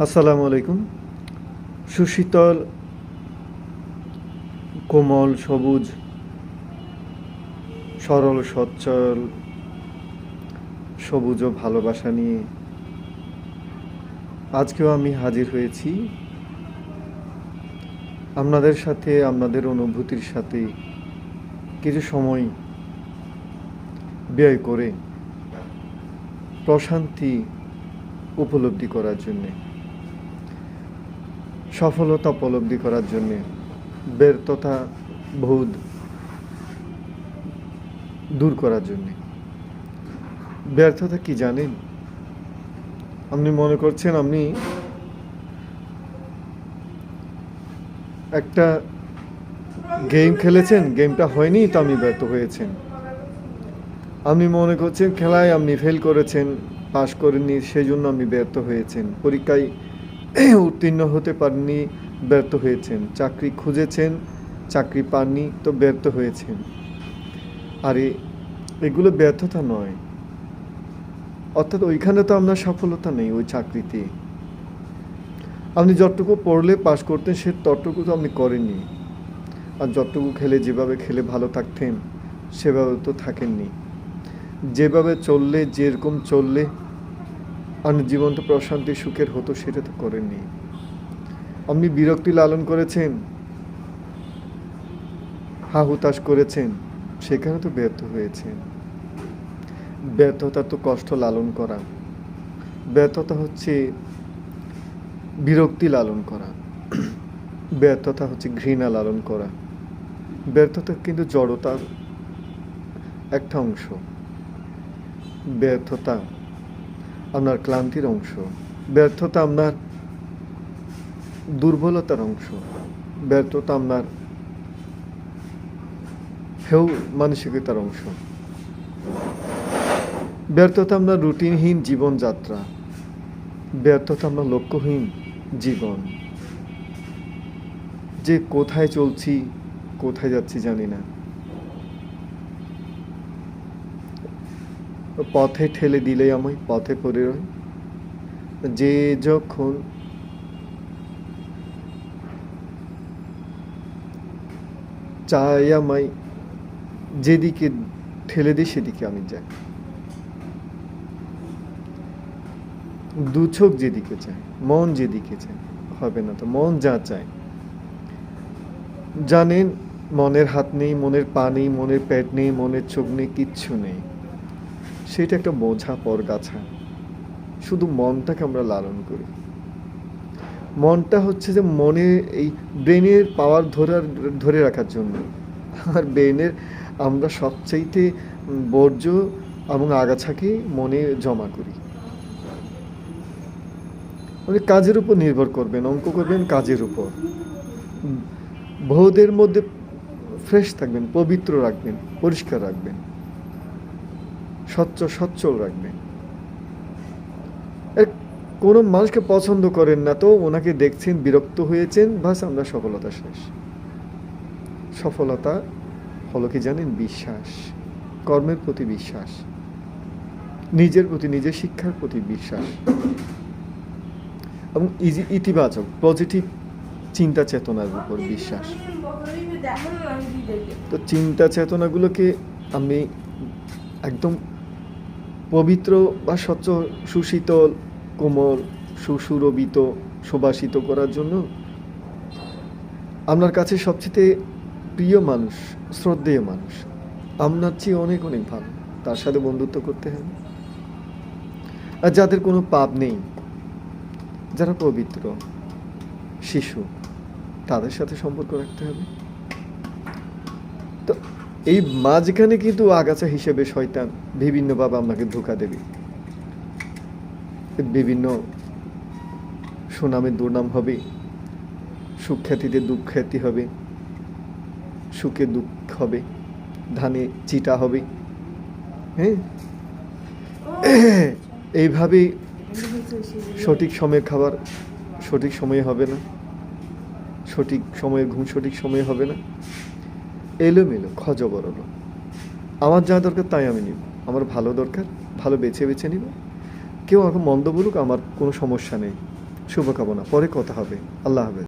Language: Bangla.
আসসালামু আলাইকুম। সুশীতল, কোমল, সবুজ, সরল, সচ্ছল, সবুজ ও ভালোবাসা নিয়ে আজকেও আমি হাজির হয়েছি আপনাদের সাথে, আপনাদের অনুভূতির সাথে কিছু সময় ব্যয় করে প্রশান্তি উপলব্ধি করার জন্যে, সফলতা উপলব্ধি করার জন্যে, ব্যর্থতা বোধ দূর করার জন্যে। ব্যর্থতা কি জানেন? আপনি মনে করছেন আপনি একটা গেম খেলেছেন, গেমটা হয়নি তো আপনি ব্যর্থ হয়েছেন। আপনি মনে করছেন খেলায় আপনি ফেল করেছেন, পাশ করেননি, সেই জন্য আপনি ব্যর্থ হয়েছেন। পরীক্ষায় উত্তীর্ণ হতে পারেননি, ব্যর্থ হয়েছেন। চাকরি খুঁজেছেন, চাকরি পাননি, তো ব্যর্থ হয়েছেন। আরে এগুলো ব্যর্থতা নয়। অর্থাৎ ওইখানে তো আপনার সফলতা নেই, ওই চাকরিতে। আপনি যতটুকু পড়লে পাশ করতেন সে ততটুকু তো আপনি করেননি। আর যতটুকু খেলে, যেভাবে খেলে ভালো থাকতেন সেভাবে তো থাকেননি। যেভাবে চললে, যেরকম চললে আপনার জীবনটা প্রশান্তি সুখের হতো সেটা তো করেননি। আপনি বিরক্তি লালন করেছেন, হা হুতাশ করেছেন, সেখানে তো ব্যর্থ হয়েছেন। ব্যর্থতা তো কষ্ট লালন করা, ব্যর্থতা হচ্ছে বিরক্তি লালন করা, ব্যর্থতা হচ্ছে ঘৃণা লালন করা। ব্যর্থতা কিন্তু জড়তার একটা অংশ। ব্যর্থতা আপনার ক্লান্তির অংশ। ব্যর্থতা আপনার দুর্বলতার অংশ। ব্যর্থতা আপনার হেউ মানসিকতার অংশ। ব্যর্থতা আপনার রুটিনহীন জীবনযাত্রা। ব্যর্থতা আপনার লক্ষ্যহীন জীবন। যে কোথায় চলছি, কোথায় যাচ্ছি জানি না। পথে ঠেলে দিলে আমায় পথে পড়ে রই। যে যখন চাই আমায় যেদিকে ঠেলে দিই সেদিকে আমি যাই। দু চোখ যেদিকে চায়, মন যেদিকে চায়, হবে না তো। মন যা চায়, জানেন মনের হাত নেই, মনের পা নেই, মনের পেট নেই, মনের চোখ নেই, কিচ্ছু নেই। সেটা একটা বোঝা পরগাছা। শুধু মনটাকে আমরা লালন করি। মনটা হচ্ছে যে মনে এই ব্রেনের পাওয়ার ধরে রাখার জন্য। আর ব্রেনের আমরা সবচাইতে বর্জ্য এবং আগাছাকে মনে জমা করি। মানে কাজের উপর নির্ভর করবেন, অঙ্ক করবেন কাজের উপর। বোধের মধ্যে ফ্রেশ থাকবেন, পবিত্র রাখবেন, পরিষ্কার রাখবেন, সচ্ছল রাখবেন। কোনো মানুষকে পছন্দ করেন না তো ওনাকে দেখছেন, বিরক্ত হয়েছেন, বাস আমরা সফলতা শেষ। সফলতা হলো কি জানেন? বিশ্বাস, কর্মের প্রতি বিশ্বাস, নিজের প্রতি, নিজের শিক্ষার প্রতি বিশ্বাস এবং ইতিবাচক পজিটিভ চিন্তা চেতনার উপর বিশ্বাস। তো চিন্তা চেতনাগুলোকে আমি একদম পবিত্র বা স্বচ্ছ, সুশীতল, কোমল, সুরভিত, সুবাসিত করার জন্য আপনার কাছে সবচেয়ে প্রিয় মানুষ, শ্রদ্ধেয় মানুষ, আপনার চেয়ে অনেক অনেক ভালো, তার সাথে বন্ধুত্ব করতে হবে। আর যাদের কোনো পাপ নেই, যারা পবিত্র শিশু, তাদের সাথে সম্পর্ক রাখতে হবে। তো এই মাঝখানে কিন্তু আগাছা হিসেবে শয়তান বিভিন্নভাবে আপনাকে ধোঁকা দেবে। বিভিন্ন সুনামে দুর্নাম হবে, সুখ্যাতিতে দুঃখ্যাতি হবে, সুখে দুঃখ হবে, ধানে চিটা হবে। হ্যাঁ, এইভাবে সঠিক সময়ের খাবার সঠিক সময়ে হবে না, সঠিক সময়ের ঘুম সঠিক সময়ে হবে না, এলোমেলো খজবরল। আমার যা দরকার তাই আমি নিব, আমার ভালো দরকার, ভালো বেছে বেছে নিব। কেউ আমাকে মন্দ বলুক, আমার কোনো সমস্যা নেই। শুভকামনা। পরে কথা হবে। আল্লাহ হাফেজ।